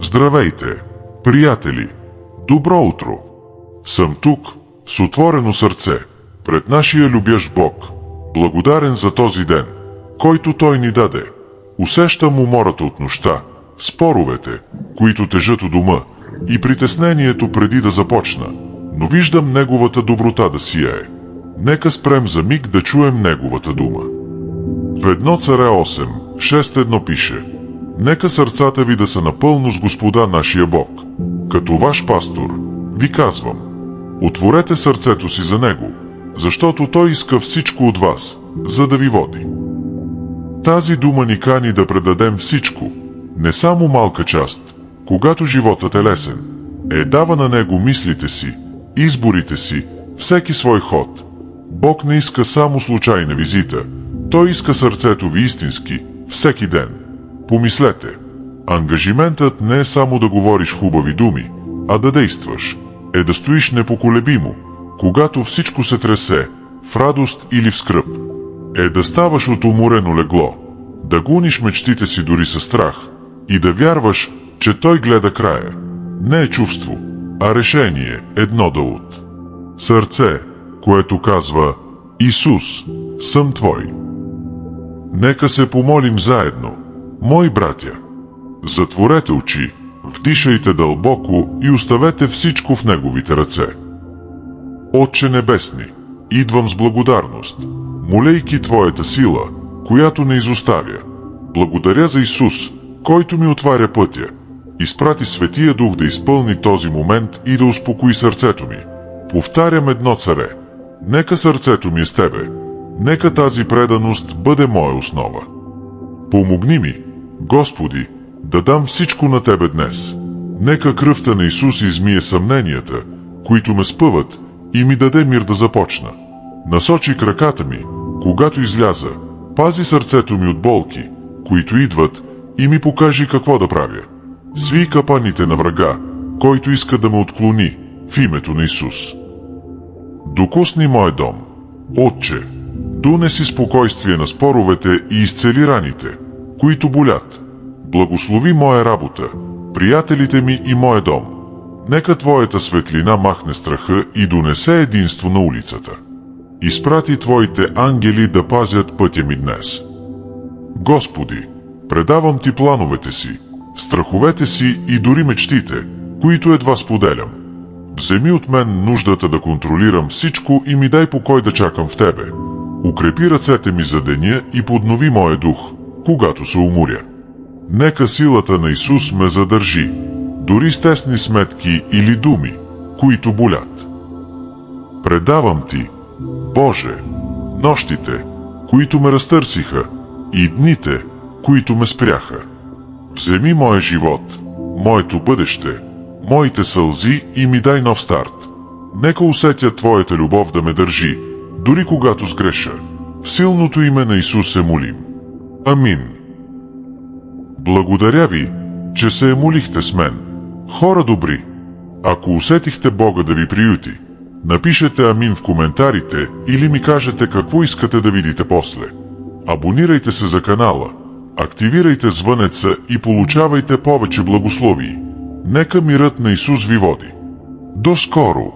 Здравейте, приятели! Добро утро! Съм тук, с отворено сърце, пред нашия любящ Бог, благодарен за този ден, който Той ни даде. Усещам умората от нощта, споровете, които тежат у дома, и притеснението преди да започна, но виждам Неговата доброта да сияе. Нека спрем за миг да чуем Неговата дума. В 1 Царе 8, 6:1 пише: Нека сърцата ви да са напълно с Господа нашия Бог. Като ваш пастор, ви казвам, отворете сърцето си за Него, защото Той иска всичко от вас, за да ви води. Тази дума ни кани да предадем всичко, не само малка част, когато животът е лесен. Дава на Него мислите си, изборите си, всеки свой ход. Бог не иска само случайна визита, Той иска сърцето ви истински, всеки ден. Помислете, ангажиментът не е само да говориш хубави думи, а да действаш, да стоиш непоколебимо, когато всичко се тресе, в радост или в скръб. Да ставаш от уморено легло, да гониш мечтите си дори със страх и да вярваш, че Той гледа края. Не е чувство, а решение, едно да от. Сърце, което казва: Исус, съм Твой. Нека се помолим заедно. Мои братя, затворете очи, вдишайте дълбоко и оставете всичко в Неговите ръце. Отче небесни, идвам с благодарност, молейки Твоята сила, която не изоставя. Благодаря за Исус, който ми отваря пътя. Изпрати Светия Дух да изпълни този момент и да успокои сърцето ми. Повтарям 1 Царе. Нека сърцето ми е с Тебе. Нека тази преданост бъде моя основа. Помогни ми, Господи, да дам всичко на Тебе днес. Нека кръвта на Исус измие съмненията, които ме спъват, и ми даде мир да започна. Насочи краката ми, когато изляза, пази сърцето ми от болки, които идват, и ми покажи какво да правя. Сви капаните на врага, който иска да ме отклони, в името на Исус. Докосни мой дом, Отче, донеси спокойствие на споровете и изцели раните, които болят. Благослови моя работа, приятелите ми и моя дом. Нека Твоята светлина махне страха и донесе единство на улицата. Изпрати Твоите ангели да пазят пътя ми днес. Господи, предавам Ти плановете си, страховете си и дори мечтите, които едва споделям. Вземи от мен нуждата да контролирам всичко и ми дай покой да чакам в Тебе. Укрепи ръцете ми за деня и поднови моя дух, когато се уморя. Нека силата на Исус ме задържи, дори с тесни сметки или думи, които болят. Предавам Ти, Боже, нощите, които ме разтърсиха, и дните, които ме спряха. Вземи моя живот, моето бъдеще, моите сълзи и ми дай нов старт. Нека усетя Твоята любов да ме държи, дори когато сгреша. В силното име на Исус се молим. Амин. Благодаря Ви, че се молихте с мен. Хора добри, ако усетихте Бога да ви приюти, напишете амин в коментарите или ми кажете какво искате да видите после. Абонирайте се за канала, активирайте звънеца и получавайте повече благословии. Нека мирът на Исус ви води. До скоро!